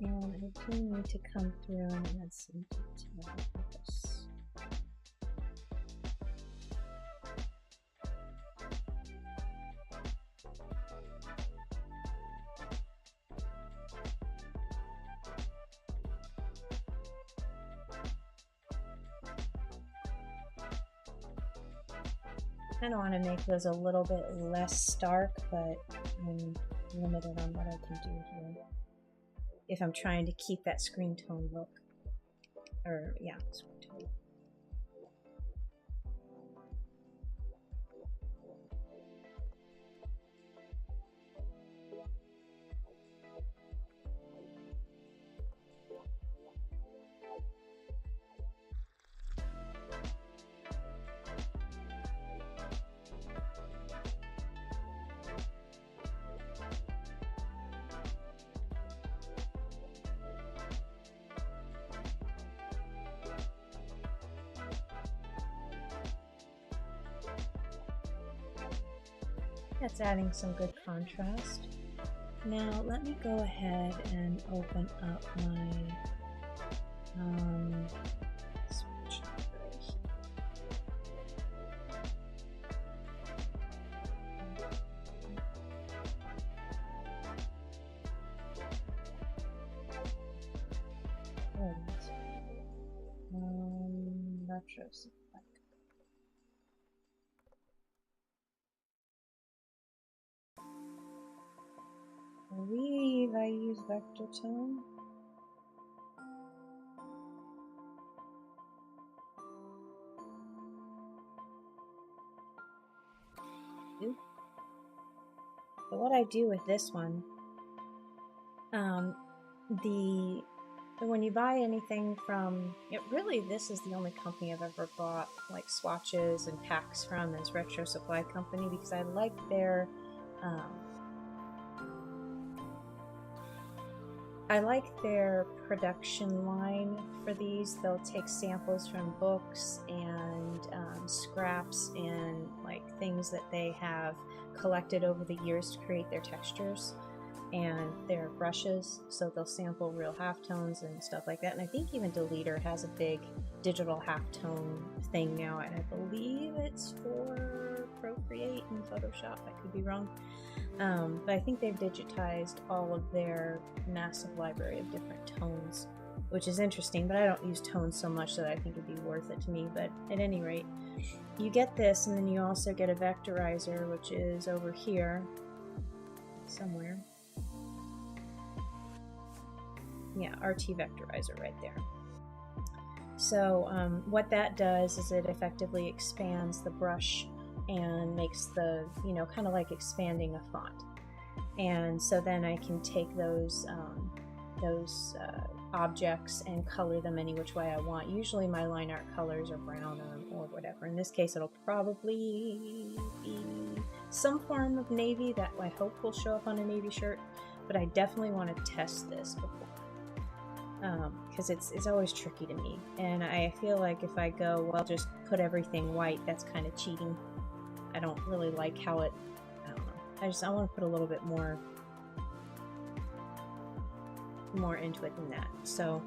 And I do need to come through and add some detail with this. I kind of want to make those a little bit less stark, but I'm limited on what I can do here. If I'm trying to keep that screen tone look, or yeah, screen tone. That's adding some good contrast. Now let me go ahead and open up my switch. Retro. I believe I use vector tone. But what I do with this one, when you buy anything from, this is the only company I've ever bought like swatches and packs from is Retro Supply Company, because I like their production line for these. They'll take samples from books and scraps and like things that they have collected over the years to create their textures and their brushes. So they'll sample real halftones and stuff like that. And I think even Deleter has a big digital halftone thing now, and I believe it's for Procreate and Photoshop. I could be wrong. But I think they've digitized all of their massive library of different tones, which is interesting, but I don't use tones so much that I think it'd be worth it to me. But at any rate, you get this, and then you also get a vectorizer, which is over here somewhere. Yeah, RT vectorizer right there. So what that does is it effectively expands the brush and makes the, kind of like expanding a font. And so then I can take those objects and color them any which way I want. Usually my line art colors are brown or whatever. In this case, it'll probably be some form of navy that I hope will show up on a navy shirt, but I definitely want to test this before. because it's always tricky to me. And I feel like if I go, well, just put everything white, that's kind of cheating. I don't really like how it, I don't know. I want to put a little bit more into it than that. So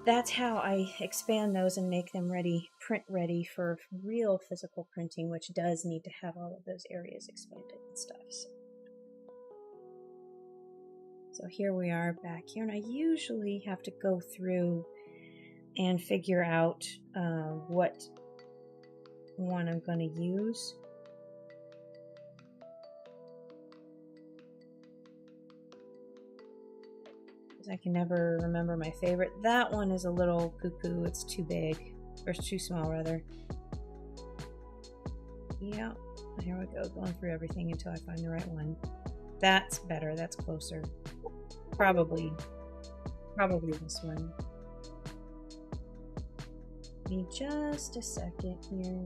that's how I expand those and make them ready, print ready for real physical printing, which does need to have all of those areas expanded and stuff. So here we are back here, and I usually have to go through and figure out what one I'm going to use. I can never remember my favorite. That one is a little cuckoo. It's too big, or too small rather. Yeah, here we go, going through everything until I find the right one. That's better, that's closer. Probably this one. Give me just a second here.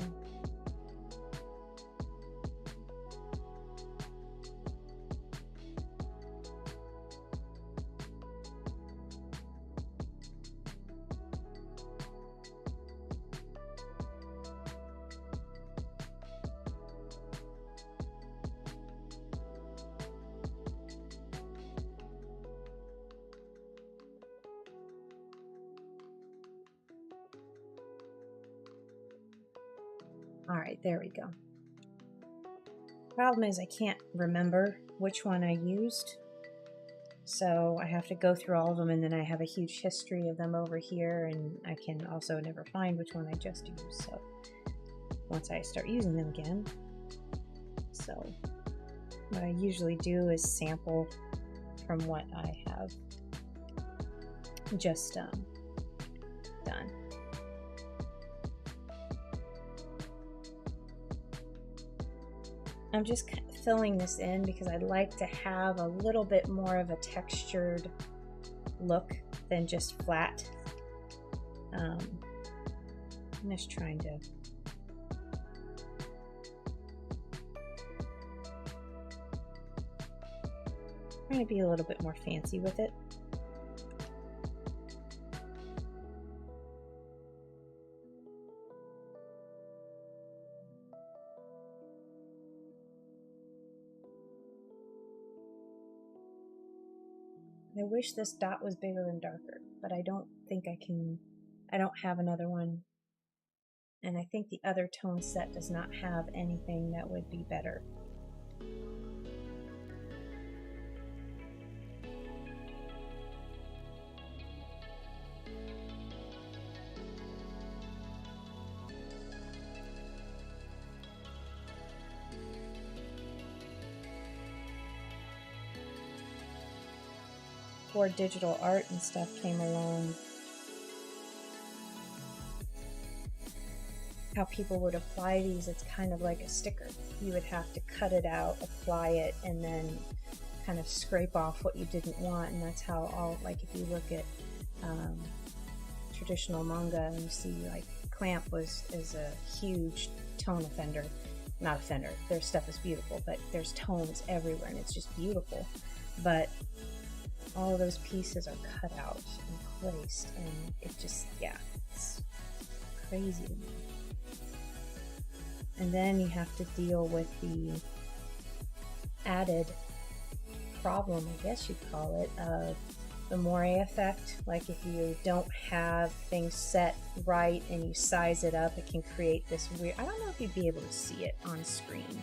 All right, there we go. Problem is I can't remember which one I used, so I have to go through all of them, and then I have a huge history of them over here, and I can also never find which one I just used. So once I start using them again, so what I usually do is sample from what I have just done. I'm just filling this in because I like to have a little bit more of a textured look than just flat. I'm just trying to be a little bit more fancy with it. I wish this dot was bigger and darker, but I don't think I can. I don't have another one, and I think the other tone set does not have anything that would be better. Before digital art and stuff came along, how people would apply these, it's kind of like a sticker. You would have to cut it out, apply it, and then kind of scrape off what you didn't want. And that's how all, like if you look at traditional manga and you see like Clamp is a huge tone offender. Not offender, their stuff is beautiful, but there's tones everywhere and it's just beautiful. But all of those pieces are cut out and placed, and it just, yeah, it's crazy to me. And then you have to deal with the added problem, I guess you'd call it, of the moire effect. Like if you don't have things set right and you size it up, it can create this weird, I don't know if you'd be able to see it on screen.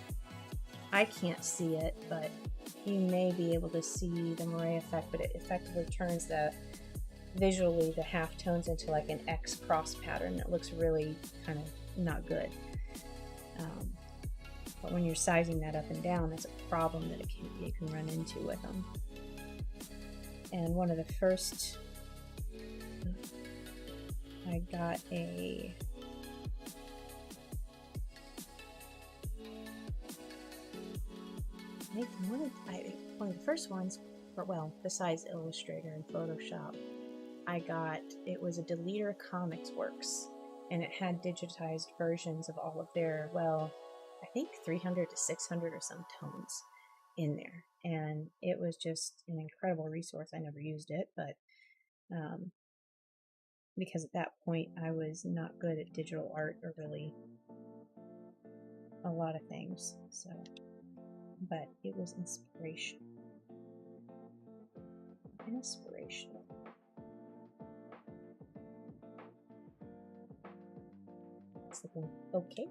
I can't see it, but you may be able to see the moire effect, but it effectively turns visually the half tones into like an X cross pattern that looks really kind of not good. But when you're sizing that up and down, that's a problem that you can run into with them. And one of the first, I got one of the first ones, besides Illustrator and Photoshop, it was a Deleter Comics Works, and it had digitized versions of all of their, I think 300 to 600 or some tones in there. And it was just an incredible resource. I never used it, but because at that point I was not good at digital art or really a lot of things. So, but it was inspirational. Inspirational. It's looking okay.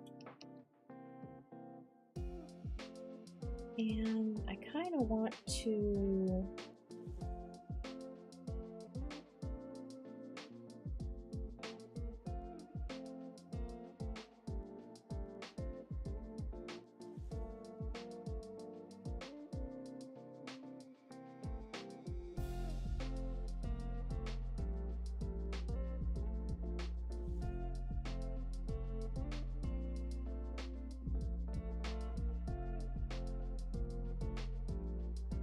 And I kind of want to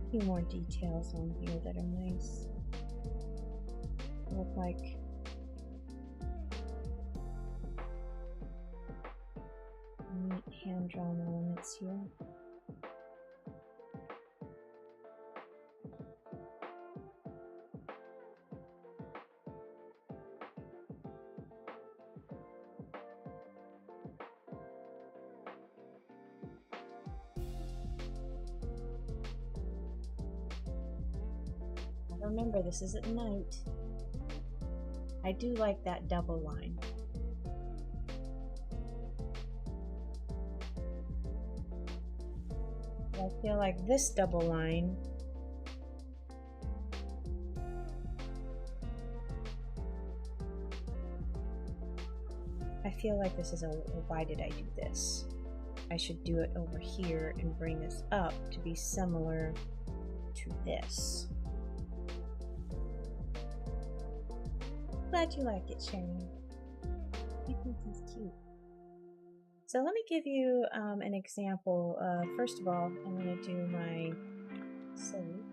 a few more details on here that are nice. Look like neat hand-drawn elements here. Remember, this is at night. I do like that double line. I feel like this double line this is why did I do this? I should do it over here and bring this up to be similar to this. Glad you like it, Sharon. I think he's cute. So let me give you an example. First of all, I'm going to do my save.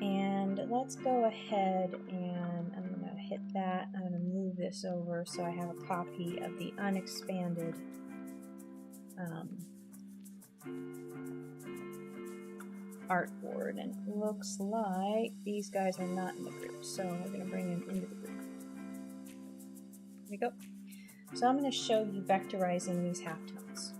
And let's go ahead and I'm going to hit that. I'm going to move this over so I have a copy of the unexpanded artboard, and it looks like these guys are not in the group, so we're going to bring them into the group. There we go. So I'm going to show you vectorizing these halftones.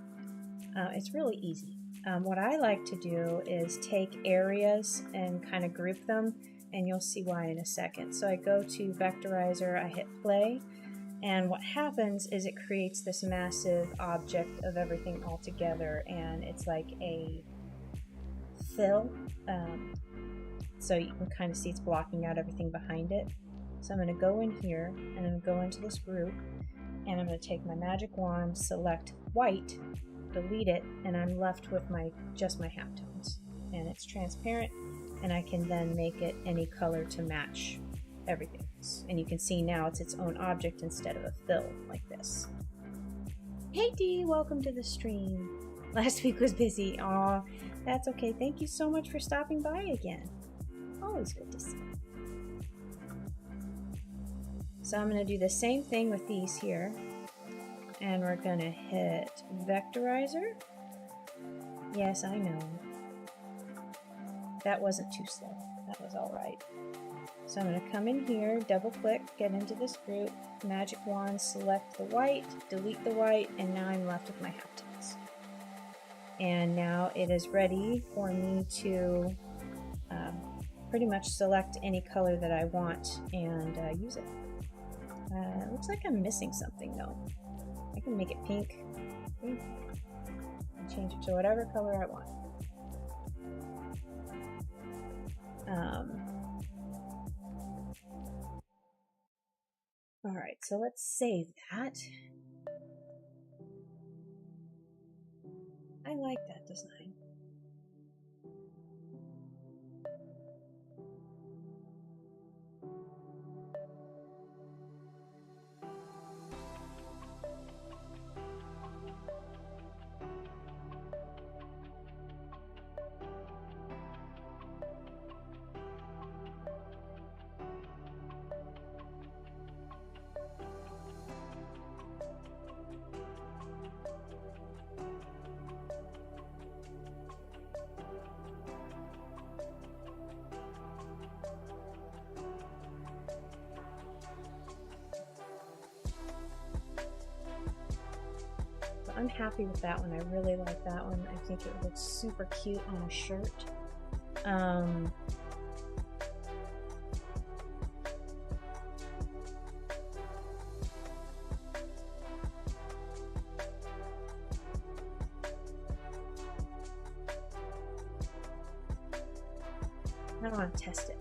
It's really easy. What I like to do is take areas and kind of group them, and you'll see why in a second. So I go to Vectorizer, I hit play, and what happens is it creates this massive object of everything all together, and it's like a fill, so you can kind of see it's blocking out everything behind it. So I'm going to go in here and I'm going to go into this group, and I'm going to take my magic wand, select white, delete it, and I'm left with just my halftones, and it's transparent, and I can then make it any color to match everything else. And you can see now it's its own object instead of a fill like this. Hey Dee, welcome to the stream. Last week was busy. Aw, that's okay. Thank you so much for stopping by again. Always good to see you. So I'm going to do the same thing with these here. And we're going to hit Vectorizer. Yes, I know. That wasn't too slow. That was all right. So I'm going to come in here, double click, get into this group, magic wand, select the white, delete the white, and now I'm left with my halftones. And now it is ready for me to pretty much select any color that I want and use it. Looks like I'm missing something though. I can make it pink, and change it to whatever color I want. Alright, so let's save that. I like that design. I'm happy with that one. I really like that one. I think it looks super cute on a shirt. I don't want to test it.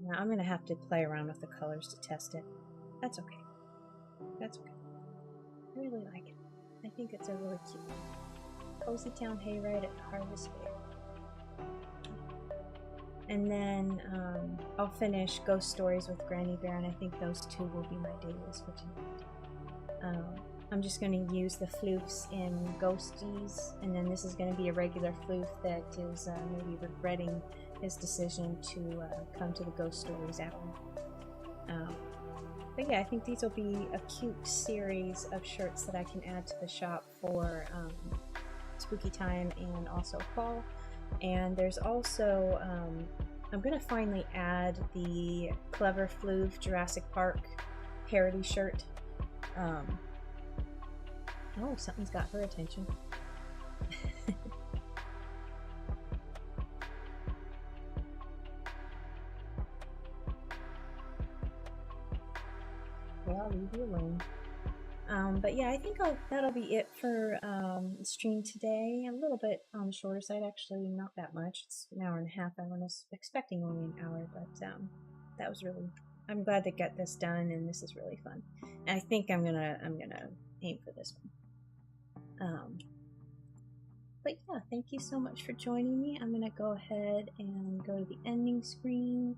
Now I'm going to have to play around with the colors to test it. That's okay. That's okay. I really like it. I think it's a really cute one. Cozy Town Hayride at Harvest Fair. And then I'll finish Ghost Stories with Granny Bear, and I think those two will be my dailies for tonight. I'm just going to use the floofs in Ghosties, and then this is going to be a regular floof that is maybe regretting his decision to come to the Ghost Stories album. But yeah, I think these will be a cute series of shirts that I can add to the shop for spooky time and also fall. And there's also, I'm going to finally add the Clever Floof Jurassic Park parody shirt. Oh, something's got her attention. Well, I'll leave you alone. But yeah, I think that'll be it for the stream today. A little bit on the shorter side, actually, not that much. It's an hour and a half. I was expecting only an hour, but that was really. I'm glad to get this done, and this is really fun. And I think I'm gonna aim for this one. But yeah, thank you so much for joining me. I'm gonna go ahead and go to the ending screen.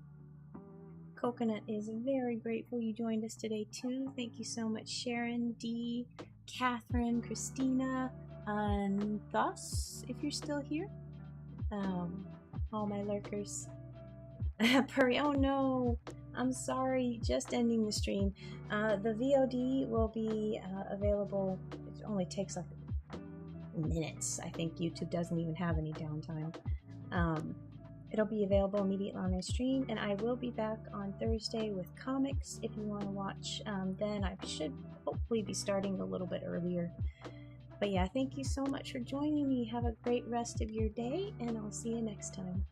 Coconut is very grateful you joined us today too. Thank you so much, Sharon, Dee, Catherine, Christina, and Thus, if you're still here. All my lurkers. Purry, oh no, I'm sorry, just ending the stream. The VOD will be available. It only takes like minutes. I think YouTube doesn't even have any downtime. It'll be available immediately on my stream, and I will be back on Thursday with comics if you want to watch. Then I should hopefully be starting a little bit earlier. But yeah, thank you so much for joining me. Have a great rest of your day, and I'll see you next time.